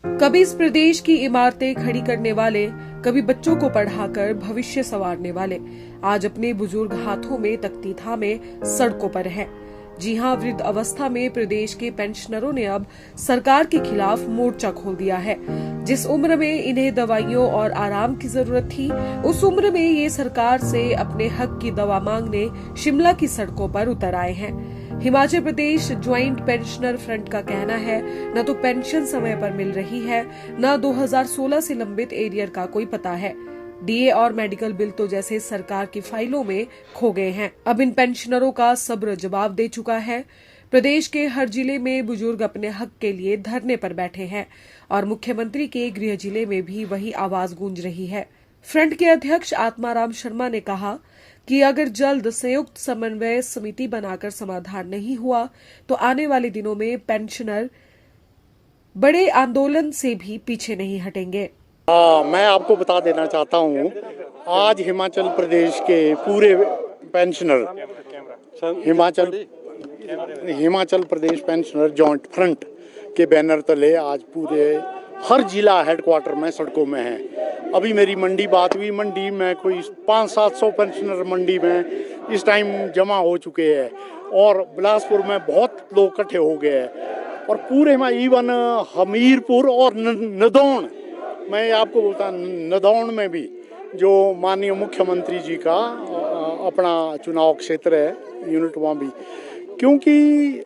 कभी इस प्रदेश की इमारतें खड़ी करने वाले, कभी बच्चों को पढ़ाकर भविष्य संवारने वाले आज अपने बुजुर्ग हाथों में तख्ती थामे सड़कों पर हैं। जी हां, वृद्ध अवस्था में प्रदेश के पेंशनरों ने अब सरकार के खिलाफ मोर्चा खोल दिया है। जिस उम्र में इन्हें दवाइयों और आराम की जरूरत थी, उस उम्र में ये सरकार से अपने हक की दवा मांगने शिमला की सड़कों पर उतर आए हैं। Himachal Pradesh joint pensioner front का कहना है, न तो पेंशन समय पर मिल रही है, न 2016 से लंबित एरियर का कोई पता है। डीए और मेडिकल बिल तो जैसे सरकार की फाइलों में खो गए हैं। अब इन पेंशनरों का सब्र जवाब दे चुका है। प्रदेश के हर जिले में बुजुर्ग अपने हक के लिए धरने पर बैठे हैं और मुख्यमंत्री के गृह जिले में भी वही आवाज गूंज रही है। फ्रंट के अध्यक्ष आत्माराम शर्मा ने कहा कि अगर जल्द संयुक्त समन्वय समिति बनाकर समाधान नहीं हुआ तो आने वाले दिनों में पेंशनर बड़े आंदोलन से भी पीछे नहीं हटेंगे। मैं आपको बता देना चाहता हूँ, आज हिमाचल प्रदेश के पूरे pensioner, Himachal Pradesh pensioner joint front के बैनर तले आज पूरे हर जिला हेडक्वार्टर में सड़कों में हैं। अभी मेरी मंडी बात हुई, मंडी में कोई 500-700 पेंशनर मंडी में इस टाइम जमा हो चुके हैं और बिलासपुर में बहुत लोग इकट्ठे हो गए हैं और पूरे में इवन हमीरपुर और नदौन, मैं आपको बोलता नदौन में भी जो माननीय मुख्यमंत्री जी का अपना चुनाव क्षेत्र है यूनिट, वहाँ भी, क्योंकि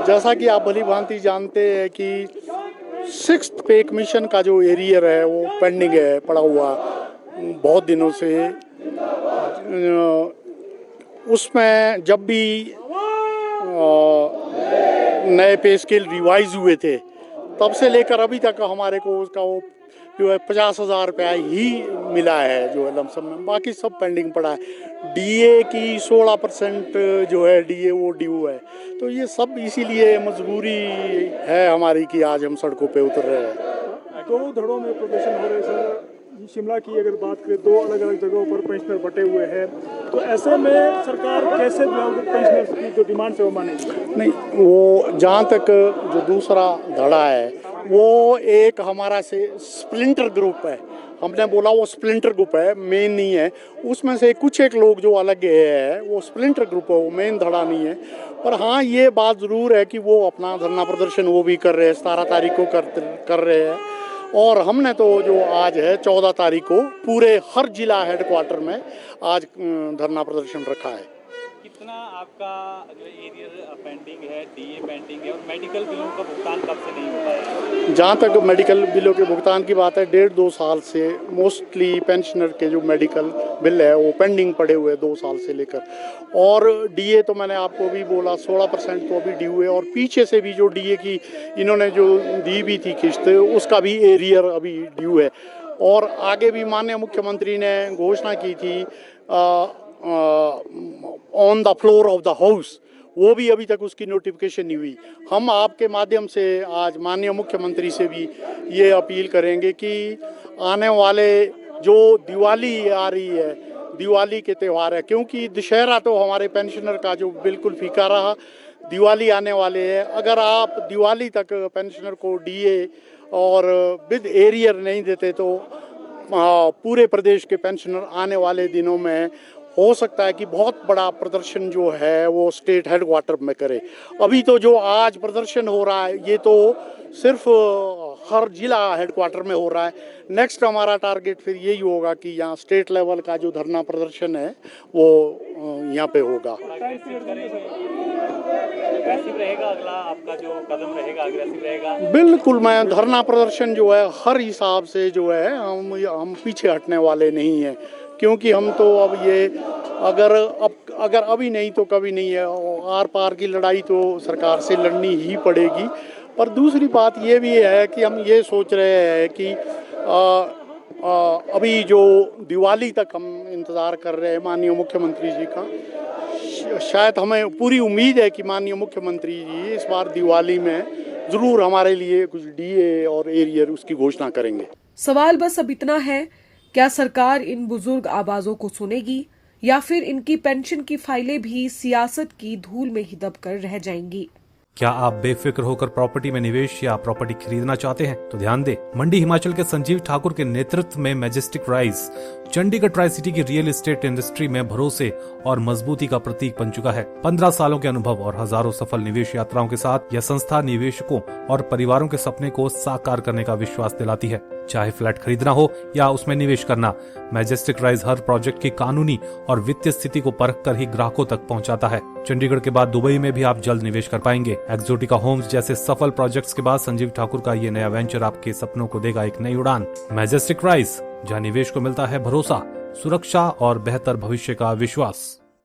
जैसा कि आप भली भांति जानते हैं कि 6th पे कमीशन का जो एरियर है वो पेंडिंग है, पड़ा हुआ बहुत दिनों से। उसमें जब भी नए पे स्केल रिवाइज हुए थे तब से लेकर अभी तक हमारे को उसका वो जो है 50,000 रुपया ही मिला है जो है लमसम में, बाकी सब पेंडिंग पड़ा है। डीए की 16% जो है डीए वो ड्यू है, तो ये सब इसीलिए मजबूरी है हमारी कि आज हम सड़कों पे उतर रहे हैं। 2 धड़ों में प्रदर्शन हो रहे सर। शिमला की अगर बात करें, 2 अलग अलग जगहों पर पेंशनर बटे हुए हैं, तो ऐसे में सरकार कैसे पेंशनर्स की जो डिमांड है वो मानेगी? नहीं, वो जहाँ तक जो दूसरा धड़ा है वो एक हमारा से स्प्लिंटर ग्रुप है, हमने बोला वो स्प्लिंटर ग्रुप है, मेन नहीं है। उसमें से कुछ एक लोग जो अलग है वो स्प्लिंटर ग्रुप है, वो मेन धड़ा नहीं है। पर हाँ, ये बात ज़रूर है कि वो अपना धरना प्रदर्शन वो भी कर रहे हैं, 17 तारीख को कर रहे हैं और हमने तो जो आज है 14 तारीख को पूरे हर जिला हेडक्वार्टर में आज धरना प्रदर्शन रखा है। कितना आपका जो एरियर पेंडिंग है, डीए पेंडिंग है और मेडिकल बिलों का भुगतान कब से नहीं होता है? जहाँ तक मेडिकल बिलों के भुगतान की बात है, 1.5-2 साल से मोस्टली पेंशनर के जो मेडिकल बिल है वो पेंडिंग पड़े हुए 2 साल से लेकर। और डीए तो मैंने आपको भी बोला 16% तो अभी ड्यू है और पीछे से भी जो डीए की इन्होंने जो दी भी थी किस्त, उसका भी एरियर अभी ड्यू है। और आगे भी माननीय मुख्यमंत्री ने घोषणा की थी on the floor of the house, वो भी अभी तक उसकी नोटिफिकेशन नहीं हुई। हम आपके माध्यम से आज माननीय मुख्यमंत्री से भी ये अपील करेंगे कि आने वाले जो दिवाली आ रही है, दिवाली के त्यौहार है, क्योंकि दशहरा तो हमारे पेंशनर का जो बिल्कुल फीका रहा, दिवाली आने वाले है। अगर आप दिवाली तक पेंशनर को डीए और विद एरियर नहीं देते तो पूरे प्रदेश के पेंशनर आने वाले दिनों में हो सकता है कि बहुत बड़ा प्रदर्शन जो है वो स्टेट हेडक्वार्टर में करे। अभी तो जो आज प्रदर्शन हो रहा है ये तो सिर्फ हर जिला हेडक्वार्टर में हो रहा है। नेक्स्ट हमारा टारगेट फिर यही होगा कि यहाँ स्टेट लेवल का जो धरना प्रदर्शन है वो यहाँ पे होगा। रहेगा अगला आपका जो कदम रहेगा, अग्रेसिव रहेगा? बिल्कुल, मैं धरना प्रदर्शन जो है हर हिसाब से जो है हम पीछे हटने वाले नहीं हैं, क्योंकि हम तो अब ये अगर अभी नहीं तो कभी नहीं है। आर पार की लड़ाई तो सरकार से लड़नी ही पड़ेगी। पर दूसरी बात ये भी है कि हम ये सोच रहे हैं कि अभी जो दिवाली तक हम इंतज़ार कर रहे हैं माननीय मुख्यमंत्री जी का, शायद हमें पूरी उम्मीद है कि माननीय मुख्यमंत्री जी इस बार दिवाली में ज़रूर हमारे लिए कुछ डीए और एरियर उसकी घोषणा करेंगे। सवाल बस अब इतना है, क्या सरकार इन बुजुर्ग आवाजों को सुनेगी या फिर इनकी पेंशन की फाइलें भी सियासत की धूल में ही दबकर रह जाएंगी? क्या आप बेफिक्र होकर प्रॉपर्टी में निवेश या प्रॉपर्टी खरीदना चाहते हैं? तो ध्यान दें, मंडी हिमाचल के संजीव ठाकुर के नेतृत्व में majestic rise Chandigarh tri city की रियल एस्टेट इंडस्ट्री में भरोसे और मजबूती का प्रतीक बन चुका है। 15 सालों के अनुभव और हजारों सफल निवेश यात्राओं के साथ यह संस्था निवेशकों और परिवारों के सपने को साकार करने का विश्वास दिलाती है। चाहे फ्लैट खरीदना हो या उसमें निवेश करना, मैजेस्टिक राइज हर प्रोजेक्ट की कानूनी और वित्तीय स्थिति को परख कर ही ग्राहकों तक पहुंचाता है। चंडीगढ़ के बाद दुबई में भी आप जल्द निवेश कर पाएंगे। एक्सोटिका होम्स जैसे सफल प्रोजेक्ट्स के बाद संजीव ठाकुर का ये नया वेंचर आपके सपनों को देगा एक नई उड़ान। मैजेस्टिक राइज, जहां निवेश को मिलता है भरोसा, सुरक्षा और बेहतर भविष्य का विश्वास।